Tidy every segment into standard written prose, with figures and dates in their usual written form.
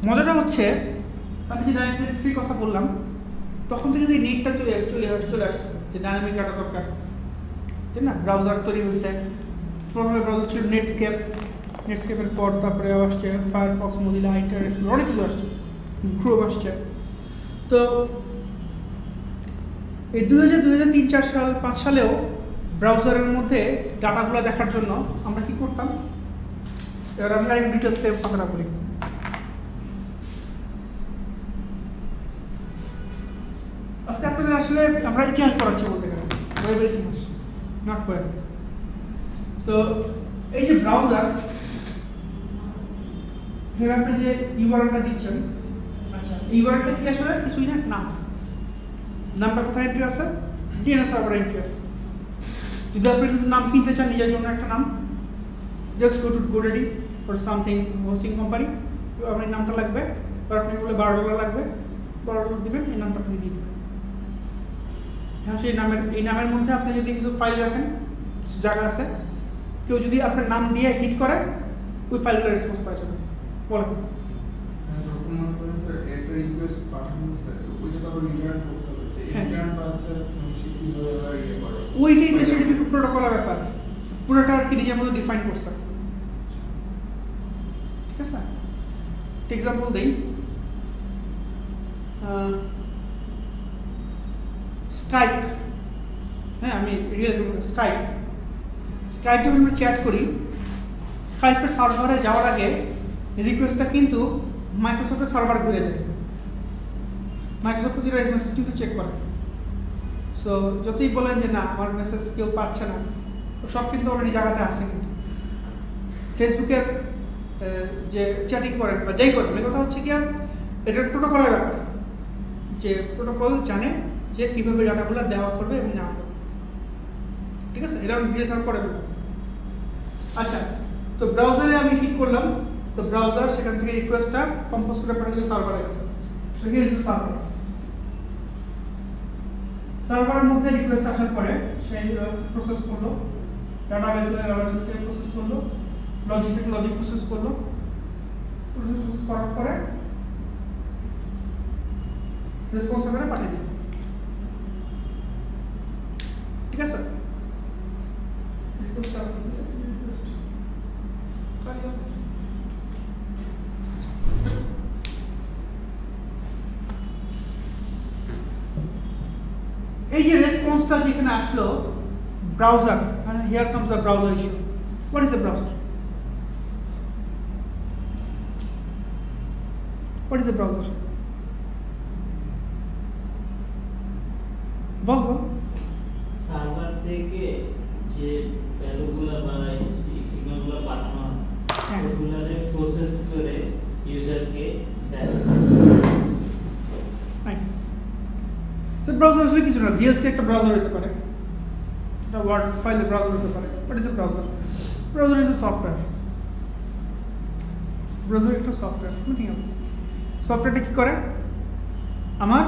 মজাটা হচ্ছে আমি যে ডাইনামিক ফ্রি কথা বললাম তখন থেকে যে নেটটা চলে আসছে যে ডাইনামিক ডাটা দরকার, তাই না? ব্রাউজার তৈরি হয়েছে, প্রথমে ব্রাউজার ছিল নেটস্কেপের পর তারপরে আসছে ফায়ারফক্স, মোজিলা, ইন্টারনেট এক্সপ্লোরার, অনেক কিছু আসছে, ক্রোম আসছে। তো এই 2003-4 সাল 5 সালেও ব্রাউজারের মধ্যে ডাটাগুলো দেখার জন্য আমরা কি করতাম? এবার আমরা ডিটেলস কথাটা বলি। আজকে আপনাদের আসলে আমরা ইতিহাস পড়াচ্ছি বলতে গেলে, ওয়েবের ইতিহাস, নট ওয়েব। তো এই যে ব্রাউজার, আপনি যে ইউআরএলটা দিচ্ছেন, আচ্ছা এই ইউআরএলটা কি আসলে কিছুই না, নামটা কোথায় এন্ট্রি আছে? ডিএনএস সার্ভারে এন্ট্রি আছে। যদি আপনি কিছু নাম কিনতে চান নিজের জন্য একটা নাম, just go to GoDaddy or something hosting company, আপনার নামটা লাগবে, আর আপনি বলে $12 লাগবে, $12 দিবেন, এই নামটা আপনি দিয়ে দেবেন। হ্যাঁ, এই নামের মধ্যে আপনি যদি কিছু ফাইল রাখেন, কিছু জায়গা আছে, কেউ যদি আপনার নাম দিয়ে হিট করে ওই ফাইলগুলো রেসপন্স পাওয়া যাবে। বলেন ওইটাই HTTP প্রোটোকলের ব্যাপার, পুরোটা আর কি নিজের মতো ডিফাইন করছে। ঠিক আছে, এক্সাম্পল দেই, স্কাইপ। হ্যাঁ, আমি রিয়েল স্কাইপ যখন আমরা চ্যাট করি, স্কাইপের সার্ভারে যাওয়ার আগে রিকোয়েস্টটা কিন্তু মাইক্রোসফটের সার্ভার ঘুরে যায়, মাইক্রোসফট মেসেজ কিন্তু চেক করে। সো যতই বলেন যে না আমার মেসেজ কেউ পাচ্ছে না, সব কিন্তু অলরেডি জায়গাতে আছে। কিন্তু ফেসবুকের যে চ্যাটিং করেন বা যাই করেন, এই কথা হচ্ছে কি এটার প্রোটোকলের ব্যাপার, যে প্রোটোকল জানে যে কীভাবে ডাটাগুলো দেওয়া করবে এবং নেওয়া করবে। ঠিক আছে, এটা আমি ডিটেইলস পরে বলবো। আচ্ছা, তো ব্রাউজারে আমি হিট করলাম, তো ব্রাউজার সেখান থেকে রিকোয়েস্টটা কম্পোজ করে পাঠিয়ে সার্ভারে গেছে। So here is the server. সার্ভারের মধ্যে রিকোয়েস্ট আসার পরে সেই প্রসেস করলো, ডাটাবেস থেকে প্রসেস করলো, লজিক থেকে লজিক প্রসেস করলো, প্রসেস করার পরে রেসপন্স করে পাঠিয়ে দিল। ঠিক আছে, এই যে রেসপন্সটা যেখানে আসলো ব্রাউজার, মানে here comes a browser issue. What is a browser? What is a browser? Ball server থেকে যে ভ্যালুগুলো বা সিগন্যালগুলো পাঠানো হয় ওগুলোরে প্রসেস করে ইউজারকে দেয়। নাইস। সো ব্রাউজার আসলে কিছু না, ভিএলসি একটা ব্রাউজার হতে পারে, একটা ওয়ার্ড ফাইলের ব্রাউজার হতে পারে। What is a browser? Browser is a software. Browser একটা সফটওয়্যার, নাথিং এলস। সফটওয়্যারটা কি করে? আমার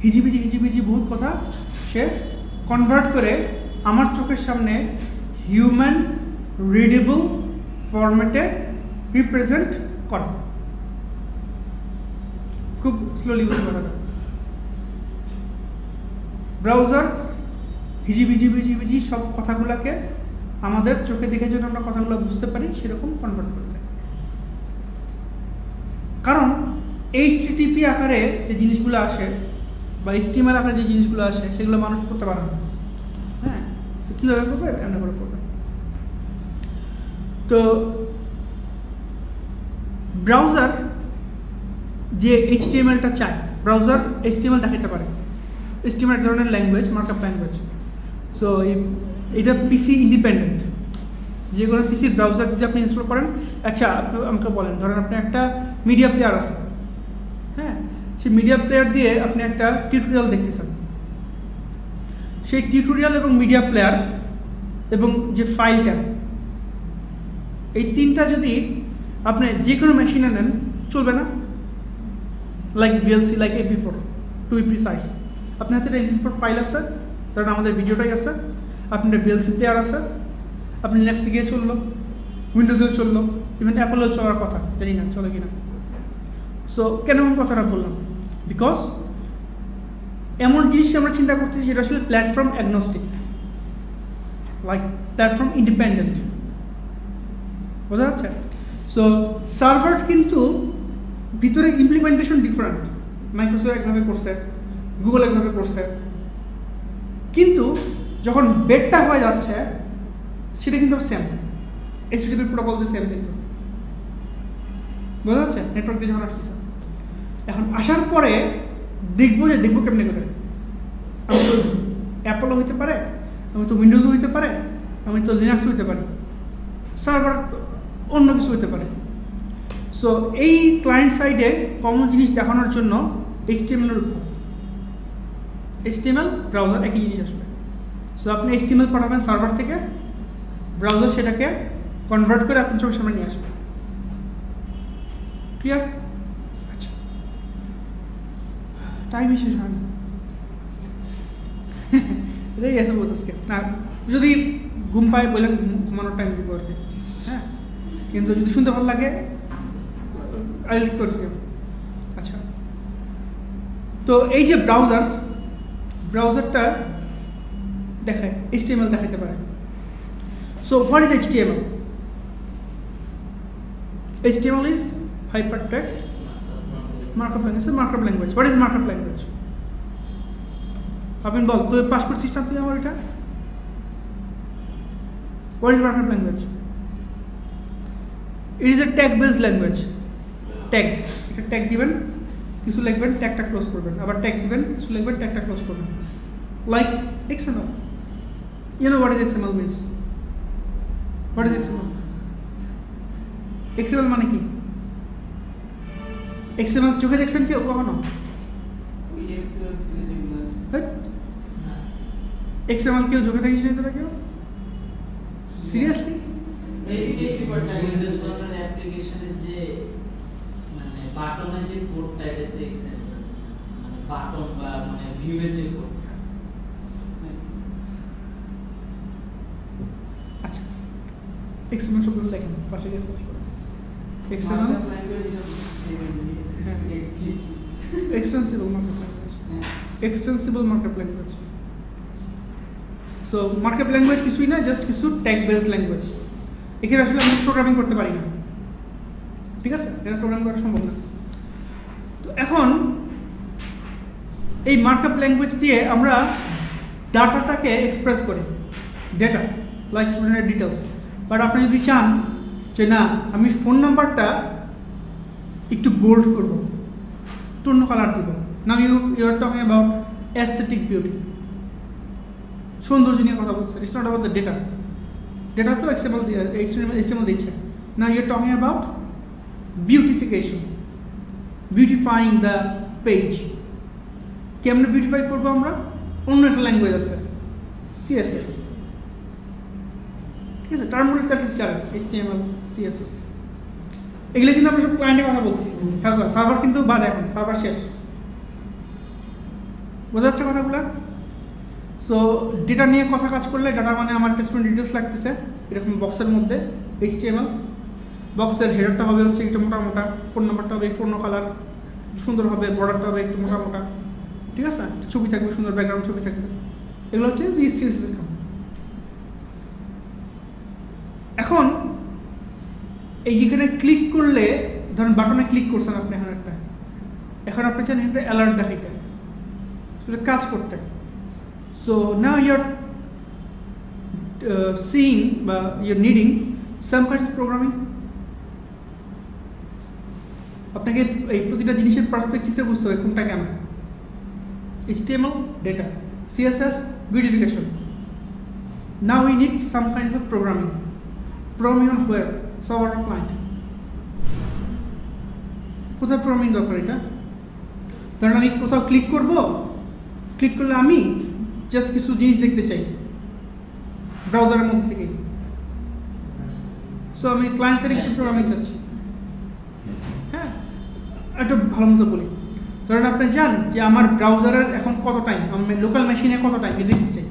হিজিবিজি বহুত কথা সে কনভার্ট করে আমার চোখের সামনে হিউম্যান রিডেবল ফরম্যাটে রিপ্রেজেন্ট করে। খুব স্লোলি বুঝতে পারা যায়। ব্রাউজার হিজিবিজি সব কথাগুলোকে আমাদের চোখে দেখে যেন আমরা কথাগুলো বুঝতে পারি সেরকম কনভার্ট করতে। কারণ HTTP আকারে যে জিনিসগুলো আসে বা HTML আকারে যে জিনিসগুলো আসে সেগুলো মানুষ করতে পারে না। হ্যাঁ, তো কীভাবে করবে? এমন করে করবে। তো ব্রাউজার যে HTML-টা চায়, ব্রাউজার HTML দেখাতে পারে। HTML এক ধরনের ল্যাঙ্গুয়েজ, মার্কআপ ল্যাঙ্গুয়েজ। সো এটা পিসি ইন্ডিপেন্ডেন্ট। যে কোনো পিসির ব্রাউজার যদি আপনি ইনস্টল করেন, আচ্ছা আমাকে বলেন, ধরেন আপনি একটা মিডিয়া প্লেয়ার আছে, হ্যাঁ, সেই মিডিয়া প্লেয়ার দিয়ে আপনি একটা টিউটোরিয়াল দেখতেছেন। সেই টিউটোরিয়াল এবং মিডিয়া প্লেয়ার এবং যে ফাইলটা, এই তিনটা যদি আপনি যে কোনো মেশিনে নেন চলবে না? Like VLC, like MP4 to be precise. আপনার হাতে MP4 ফাইল আছে, ধরেন আমাদের ভিডিওটাই আছে, আপনার ভিএলসি প্লেয়ার আছে, আপনি লিনাক্সে গিয়ে চললো, উইন্ডোজেও চললো, ইভেন অ্যাপলেও চলার কথা, জানি না চলে কিনা। সো কেন আমি কথাটা বললাম? বিকজ এমন জিনিস আমরা চিন্তা করতেছি যেটা আসলে platform Agnostic, like platform independent, বোঝা যাচ্ছে? সো সার্ভার কিন্তু ভিতরে ইমপ্লিমেন্টেশন ডিফারেন্ট, মাইক্রোসফট একভাবে করছে, গুগল একভাবে করছে, কিন্তু যখন বেডটা হয়ে যাচ্ছে সেটা কিন্তু সেম, এইচটিটিপি প্রোটোকল দিয়ে সেম, কিন্তু বোঝা যাচ্ছে? নেটওয়ার্ক দিয়ে যখন আসতেছে, এখন আসার পরে দেখবো কেমনি করে। আমি তো অ্যাপলও হইতে পারে, আমি তো উইন্ডোজও হইতে পারে, আমি তো লিনাক্স হইতে পারে, সার্ভার অন্য কিছু হইতে পারে। সো এই ক্লায়েন্ট সাইডে কমন জিনিস দেখানোর জন্য HTML এর উপর, HTML ব্রাউজার একই জিনিস আসবে। সো আপনি HTML পাঠাবেন সার্ভার থেকে, ব্রাউজার সেটাকে কনভার্ট করে আপনার চোখের সামনে নিয়ে আসবে। ক্লিয়ার? আচ্ছা, টাইম শেষ হয় না, এটাই গেছে বলতেছে না, যদি ঘুম পায় বললেন ঘুমানোর টাইম দিব আর কি, হ্যাঁ, কিন্তু যদি শুনতে ভালো লাগে আই উইল কন্টিনিউ। আচ্ছা, তো এই যে ব্রাউজারটা দেখায়, HTML দেখাতে পারে। So what is HTML? HTML is hypertext markup language. Markup language. What is markup language? আপনি বল, তুই পাসপোর্ট সিস্টেম তুই আমার এটা। What is markup language? It is a tag based language. Tag, এটা ট্যাগ দিবেন, কিছু লিখবেন, ট্যাগটা ক্লোজ করবেন, আবার ট্যাগ দিবেন, কিছু লিখবেন, ট্যাগটা ক্লোজ করবেন, like XML. You know what is XML means? What is XML? XML মানে কি? XML চোখে দেখছেন কি কখনো? XML কেউ চোখে দেখিস না কেউ? সিরিয়াসলি? উইন্ডোজ ফোনের অ্যাপ্লিকেশনের যে মানে বাটনের যে কোডটা, এটা হচ্ছে XML, মানে বাটন বা মানে ভিউয়ের যে কোডটা। আচ্ছা, XML শব্দটা লেখেন পাশে গিয়ে সার্চ করুন। XML extensible markup language. Extensible markup language. So markup language কিছুই না, জাস্ট কিছু ট্যাগ বেসড ল্যাঙ্গুয়েজ। এখানে আসলে আমরা প্রোগ্রামিং করতে পারি না, ঠিক আছে? এটা প্রোগ্রামিং করা সম্ভব না। তো এখন এই মার্কআপ ল্যাঙ্গুয়েজ দিয়ে আমরা ডাটাটাকে এক্সপ্রেস করি, ডেটা লাইক স্টুডেন্টের ডিটেলস। বাট আপনি যদি চান যে না, আমি ফোন নাম্বারটা একটু বোল্ড করব, একটু অন্য কালার দিব, now you are talking about aesthetic beauty, সৌন্দর্য নিয়ে কথা বলছে, it's not about the data. Data তো HTML দিচ্ছে না, you are talking about beautification, beautifying the page. কেমনে বিউটিফাই করবো আমরা? অন্য একটা ল্যাঙ্গুয়েজ আছে, CSS, ঠিক আছে? তার মধ্যে চালে HTML, CSS, এগুলো কিন্তু আমরা সব ক্লায়েন্টের কথা বলতেছি। সার্ভার কিন্তু বাদ, এখন সার্ভার শেষ, বোঝা যাচ্ছে কথাগুলো? সো ডেটা নিয়ে কথা কাজ করলে, ডাটা মানে আমার স্টুডেন্ট ডিটেলস লাগতেছে এরকম বক্সের মধ্যে, HTML বক্সের হেডারটা হবে হচ্ছে একটু মোটা মোটা, ফোন নাম্বারটা হবে একটু অন্য কালার, সুন্দর হবে, বর্ডারটা হবে একটু মোটা মোটা, ঠিক আছে? ছবি থাকবে, সুন্দর ব্যাকগ্রাউন্ড ছবি থাকবে, এগুলো হচ্ছে CSS এর কাম। এখন এই যেখানে ক্লিক করলে, ধরেন বাটনে ক্লিক করছেন আপনি, এখন আপনি চান এখানে অ্যালার্ট দেখাইতে, কাজ করতে। So now you are seeing বা you are needing some kinds of programming. আপনাকে এই প্রতিটা জিনিসের পার্সপেক্টিভটা বুঝতে হবে, কোনটা কেন। HTML data, CSS beautification, now we need some kinds of programming. Programming on where? Server or client? কোথায় প্রোগ্রামিং দরকার? এটা ধরেন আমি কোথাও ক্লিক করব, ক্লিক করলে আমি জাস্ট কিছু জিনিস দেখতে চাই ব্রাউজারের মধ্যে থেকে, সো আমি ক্লায়েন্ট সাইডে কিছু প্রোগ্রামিং চাচ্ছি। হ্যাঁ, একটা ভালো মতো বলি, ধরেন আপনি জান যে আমার ব্রাউজারের এখন কত টাইম, আমি লোকাল মেশিনে কত টাইম দেখতে চাই,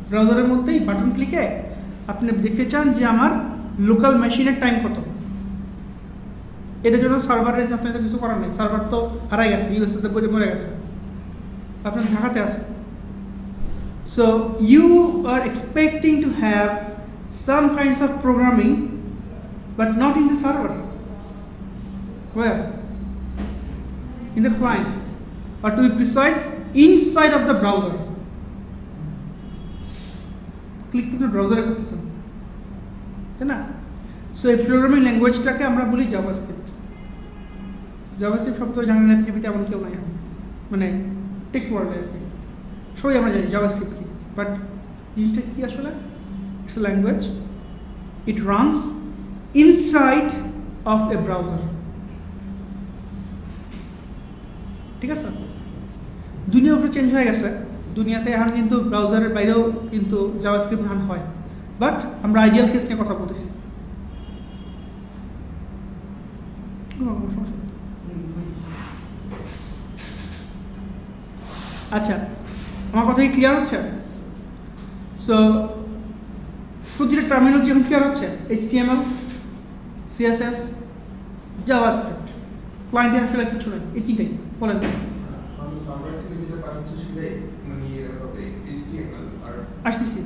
ব্রাউজারের মধ্যেই বাটন ক্লিকে আপনি দেখতে চান যে আমার লোকাল মেশিনের টাইম কত। এটার জন্য সার্ভারের আপনাদের কিছু করার নেই, সার্ভার তো হারাই গেছে, ইউএসএতে পড়ে মরে গেছে, আপনার ঢাকাতে আছে। So you are expecting to have some kinds of programming but not in the server. Where? In the client, or to be precise, inside of the browser. Click to the browser করতেছেন, তাই না? So এই programming ল্যাঙ্গুয়েজটাকে আমরা বলি JavaScript. JavaScript শব্দ জানেন না পৃথিবীতে এমন কেউ নাই, মানে টেক ওয়ার্ল্ডে আর কি সবাই আমরা জানি জাভাস্ক্রিপ্ট কি, বাট জিনিসটা কি আসলে? It's a language. It runs inside of a browser. ঠিক আছে? দুনিয়া পুরো চেঞ্জ হয়ে গেছে, দুনিয়াতে এখন কিন্তু ব্রাউজারের বাইরেও কিন্তু জাভাস্ক্রিপ্ট রান হয়, বাট আমরা আইডিয়াল কেস নিয়ে কথা বলতেছি। আচ্ছা, আমার কথা কি ক্লিয়ার হচ্ছে? সো প্রতিটা টার্মিনোলজি এখন ক্লিয়ার হচ্ছে। HTML, CSS, জাভাস্ক্রিপ্ট, ক্লায়েন্টের আসলে কিছু নেই, এই তিনটাই বলেন। আমি সার্ভার থেকে যেটা পাঠাচ্ছি সেটাই মানে এর হবে HTML আর আসতেছি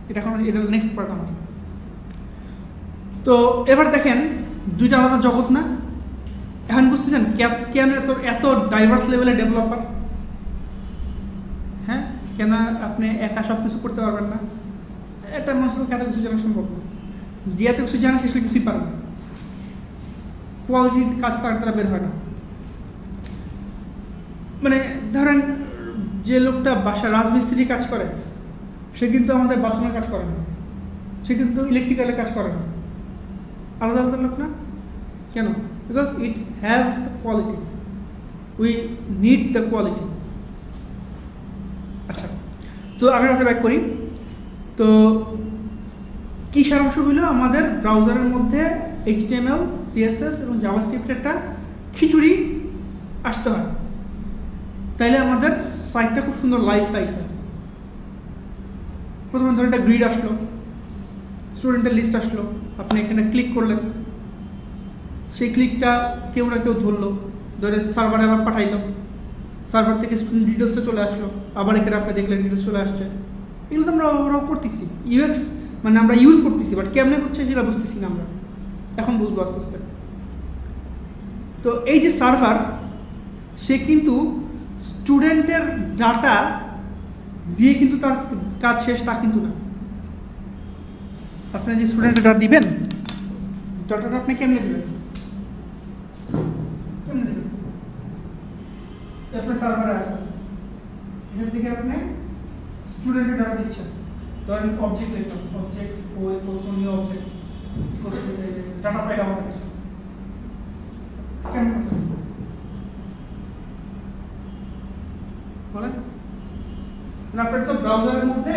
এটা এখন এটা নেক্সট পার্ট আমার। তো এবার দেখেন দুইটা আলাদা জগৎ না? এখন বুঝতেছেন কেন এত ডাইভার্স লেভেলের ডেভেলপার? হ্যাঁ, কেন আপনি একা সব কিছু করতে পারবেন না? এটা মানুষের এত কিছু জানা সম্ভব না, যে এত কিছু জানা সে কিছুই পারে না, কোয়ালিটির কাজ তারা বের হয় না। মানে ধরেন যে লোকটা বাসা রাজমিস্ত্রি কাজ করে সে কিন্তু আমাদের বাথরুমের কাজ করে না, সে কিন্তু ইলেকট্রিক্যালের কাজ করে না, আলাদা আলাদা লোক না? কেন? Because it haves the quality, we need the quality. আচ্ছা, তো আগের কথা ব্যাক করি। তো কি সারাংশ হইল? আমাদের ব্রাউজারের মধ্যে HTML, CSS এবং জাভাস্ক্রিপ্টের একটা খিচুড়ি আসতে হয়, তাইলে আমাদের সাইটটা খুব সুন্দর লাইভ সাইট হয়। প্রথমে ধরুন একটা গ্রিড আসলো, স্টুডেন্টের লিস্ট আসলো, আপনি এখানে ক্লিক করলেন, সেই ক্লিকটা কেউ না কেউ ধরলো, ধরে সার্ভারে আবার পাঠাইলো, সার্ভার থেকে স্টুডেন্ট ডিটেলসটা চলে আসলো, আবার এখানে আপনি দেখলেন ডিটেলস চলে আসছে। এগুলো তো আমরা ওরাও করতেছি, ইউএক্স মানে আমরা ইউজ করতেছি, বাট কেমনে হচ্ছে সেটা বুঝতেছি না আমরা, এখন বুঝবো আস্তে আস্তে। তো এই যে সার্ভার, সে কিন্তু স্টুডেন্টের ডাটা দিয়ে কিন্তু তার কাজ শেষ তা কিন্তু না। আপনি যে স্টুডেন্টের ডাটা দিবেন, ডাটাটা আপনি কেমনে দেবেন? কেমনে দেবেন? আপনার সার্ভারে আছে, এখান থেকে আপনি স্টুডেন্টের ডাটা দিচ্ছেন, ধরেন অবজেক্ট লিখলাম, object o equals to new object equals to data পাইলাম আমার কাছে, কেমন করতে বলেন? আপনার তো ব্রাউজারের মধ্যে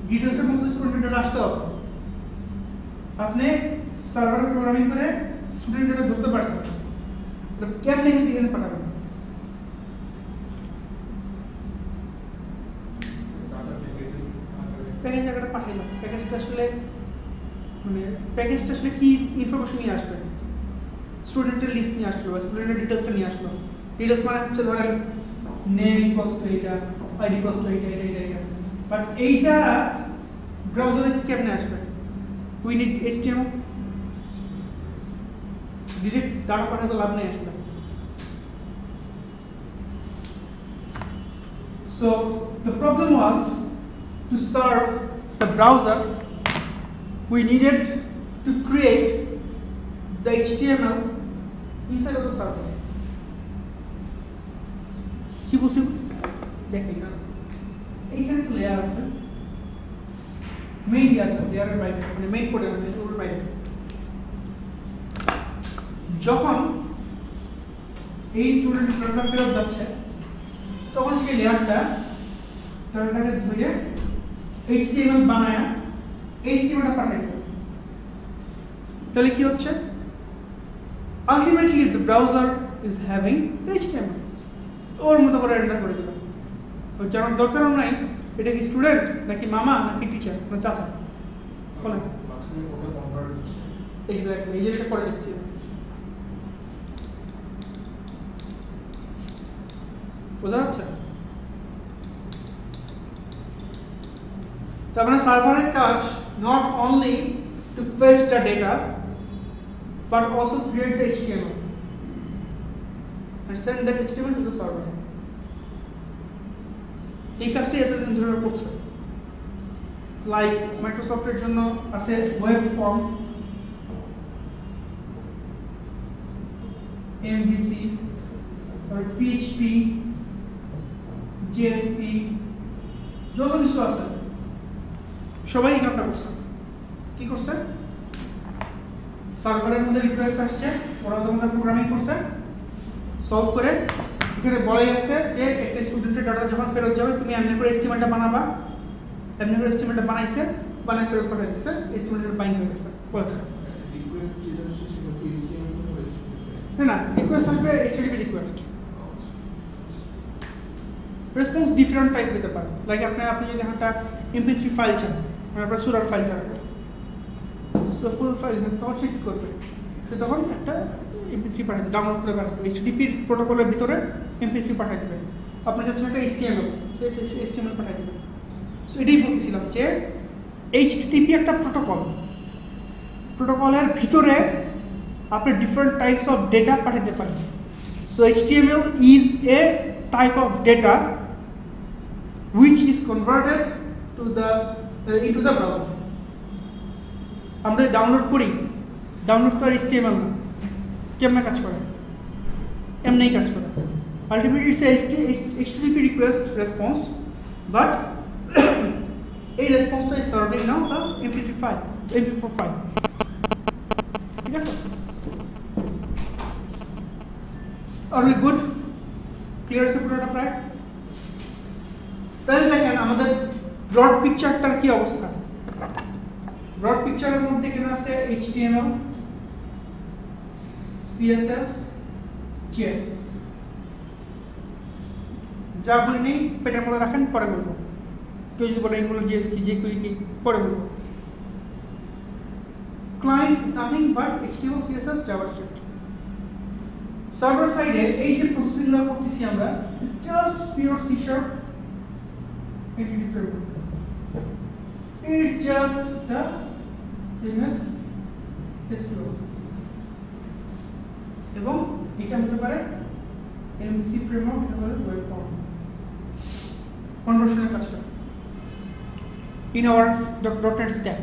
ডিটেলসের মধ্যে স্টুডেন্ট ডাটা আসতে হবে, আপনি সার্ভারে প্রোগ্রামিং করে স্টুডেন্ট ডাটা ধরতে পারছেন, কেমনে এখানে পাঠাবেন? প্যাকেজ জায়গাটা পাঠাইলাম, প্যাকেজটা আসলে মানে প্যাকেজটা আসলে কি ইনফরমেশন নিয়ে আসবে? স্টুডেন্টের লিস্ট নিয়ে আসলো বা স্টুডেন্টের ডিটেলসটা নিয়ে আসলো। ডিটেলস মানে হচ্ছে ধরেন নেম ইকুয়ালস টু এটা, আইডি ইকুয়ালস টু এটা, বাট এইটা ব্রাউজারে কেমনে আসবে? We need HTML, direct data পাঠাতে লাভ নেই আসলে। So the problem was, to serve the browser we needed to create the HTML inside of the server. কি বলছি? দেখেন এইখানে তো লেয়ার আছে, মেইন লেয়ারের বাইরে, মানে মেইন কোডের বাইরে। যখন এই স্টুডেন্ট ডাটা ফেরত যাচ্ছে, তখন সেই লেয়ারটাকে ধরে HTML বানায় HTML পাঠাইছে। তাহলে কি হচ্ছে? Ultimately the browser is having the HTML, ওর মতো করে এন্টার করে দিল। ওর জানার দরকারও নাই এটা কি স্টুডেন্ট নাকি মামা নাকি টিচার না চাচা, বলেন। মাঝখানে কোডটা কম্পাইল হচ্ছে এক্স্যাক্টলি এই যেটা করে লিখছি বোঝা যাচ্ছে তার মানে সার্ভারের কাজ not only to fetch the data but also create the HTML and send that HTML to the server এই কাজটি এতদিন ধরে করছে লাইক মাইক্রোসফটের জন্য আছে web form MVC or PHP JSP যত কিছু আছে সবাই এই কাজটা করছে কি করছে সার্ভারের মধ্যে রিকোয়েস্ট আসছে ওরা ওদের মধ্যে প্রোগ্রামিং করছে সলভ করে এখানে বলাই আছে যে একটা স্টুডেন্টের ডাটা যখন ফেরত যাবে তুমি এমনি করে এস্টিমেটটা বানাবা এমনি করে এস্টিমেটটা বানাইছে বানাই ফেরত পাঠিয়ে দিচ্ছে এস্টিমেটের বাইন্ড হয়ে গেছে রিকোয়েস্ট যেটা হচ্ছে সেটা কি HTML হবে না রিকোয়েস্ট আসবে HTTP request response different type হতে পারে লাইক আপনি যদি একটা MP3 ফাইল চান মানে আপনার সুরার ফাইল চান ফুল ফাইল চান তখন সে কী করবে সে তখন একটা MP3 পাঠিয়ে দেবে ডাউনলোড করে পাঠিয়ে দেবে HTTP প্রোটোকলের ভিতরে MP3 পাঠিয়ে দেবে আপনি চাচ্ছেন একটা HTML সে HTML পাঠিয়ে দেবে সো এটাই বলছিলাম যে HTTP একটা প্রোটোকলের ভিতরে আপনি ডিফারেন্ট টাইপস অফ ডেটা পাঠাতে পারেন so HTML is a type of data which is converted to the into the browser আমরা ডাউনলোড তো আর HTML না কেমনে কাজ করে এমনিই কাজ করে ultimately it's HTTP request response but এই রেসপন্সটা is serving now the MP3 file MP4 file ঠিক আছে আর উই গুড ক্লিয়ার আছে পুরোটা প্রায় তাহলে দেখেন আমাদের ব্রড পিকচারটার কি অবস্থা ব্রড পিকচারের মধ্যে এখানে আছে HTML CSS JS যা বলিনি পেটের মধ্যে রাখেন পরে বলবো কেউ যদি বলে এগুলো JS কি jQuery কি পরে বলবো client is nothing but HTML CSS JavaScript server সাইডে এই যে প্রসেসিংগুলো করতেছি আমরা it's just pure C# entity framework is just the famous SQL এবং এটা হতে পারে MVC framework এটা হলো ওয়েব ফর্ম কনভার্সনের কাজটা in our .NET stack